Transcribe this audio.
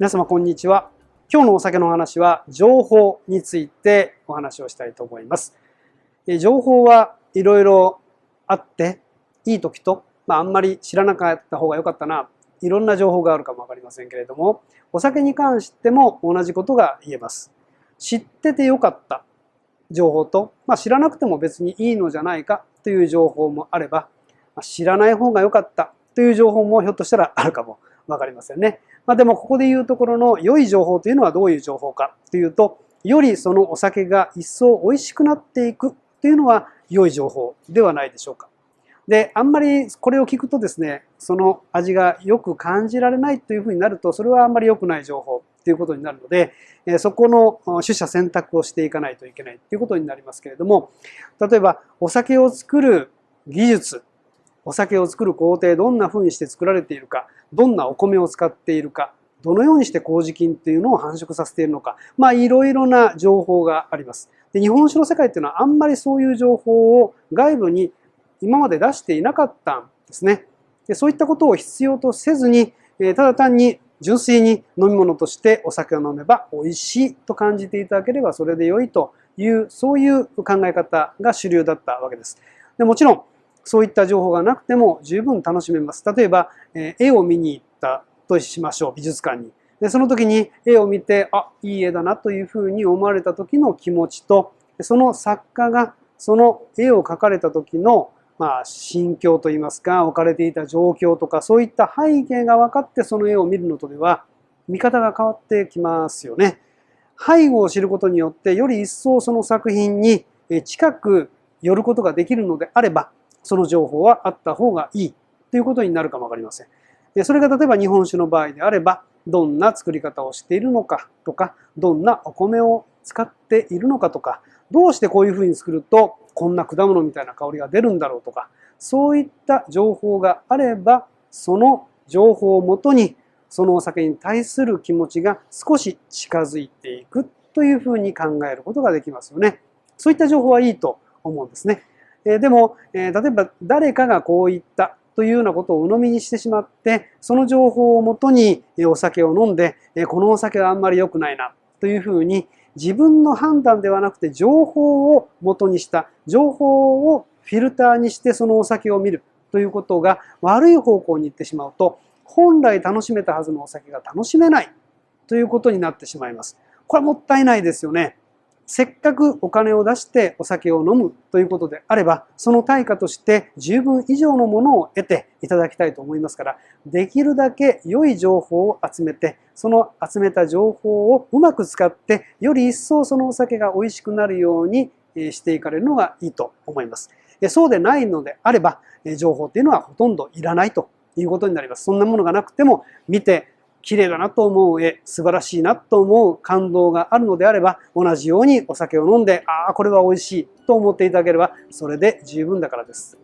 皆様こんにちは。今日のお酒の話は情報についてお話をしたいと思います。情報はいろいろあっていい時と、あんまり知らなかった方が良かったな、いろんな情報があるかもわかりませんけれども、お酒に関しても同じことが言えます。知ってて良かった情報と、知らなくても別にいいのじゃないかという情報もあれば、知らない方が良かったという情報もひょっとしたらあるかもわかりませんね。でもここで言うところの良い情報というのはどういう情報かというと、よりそのお酒が一層美味しくなっていくというのは良い情報ではないでしょうか。で、あんまりこれを聞くとですね、その味がよく感じられないというふうになると、それはあんまり良くない情報ということになるので、そこの取捨選択をしていかないといけないということになりますけれども、例えばお酒を作る技術、お酒を作る工程、どんな風にして作られているか、どんなお米を使っているか、どのようにして麹菌っていうのを繁殖させているのか、いろいろな情報があります。で、日本酒の世界っていうのはあんまりそういう情報を外部に今まで出していなかったんですね。で、そういったことを必要とせずに、ただ単に純粋に飲み物としてお酒を飲めば美味しいと感じていただければそれで良いという、そういう考え方が主流だったわけです。で、もちろんそういった情報がなくても十分楽しめます。例えば、絵を見に行ったとしましょう、美術館に。で、その時に絵を見て、いい絵だなというふうに思われた時の気持ちと、その作家がその絵を描かれた時の心境といいますか、置かれていた状況とか、そういった背景が分かってその絵を見るのとでは、見方が変わってきますよね。背後を知ることによって、より一層その作品に近く寄ることができるのであれば、その情報はあった方がいいということになるかもわかりません。それが例えば日本酒の場合であれば、どんな作り方をしているのかとか、どんなお米を使っているのかとか、どうしてこういうふうに作るとこんな果物みたいな香りが出るんだろうとか、そういった情報があれば、その情報をもとにそのお酒に対する気持ちが少し近づいていくというふうに考えることができますよね。そういった情報はいいと思うんですね。でも、例えば誰かがこう言ったというようなことを鵜呑みにしてしまって、その情報をもとにお酒を飲んで、このお酒はあんまり良くないなというふうに自分の判断ではなくて情報を元にした情報をフィルターにしてそのお酒を見るということが悪い方向に行ってしまうと、本来楽しめたはずのお酒が楽しめないということになってしまいます。これはもったいないですよね。せっかくお金を出してお酒を飲むということであれば、その対価として十分以上のものを得ていただきたいと思いますから、できるだけ良い情報を集めて、その集めた情報をうまく使って、より一層そのお酒が美味しくなるようにしていかれるのがいいと思います。そうでないのであれば、情報っていうのはほとんどいらないということになります。そんなものがなくても見て、綺麗だなと思う絵、素晴らしいなと思う感動があるのであれば、同じようにお酒を飲んで、これは美味しいと思っていただければ、それで十分だからです。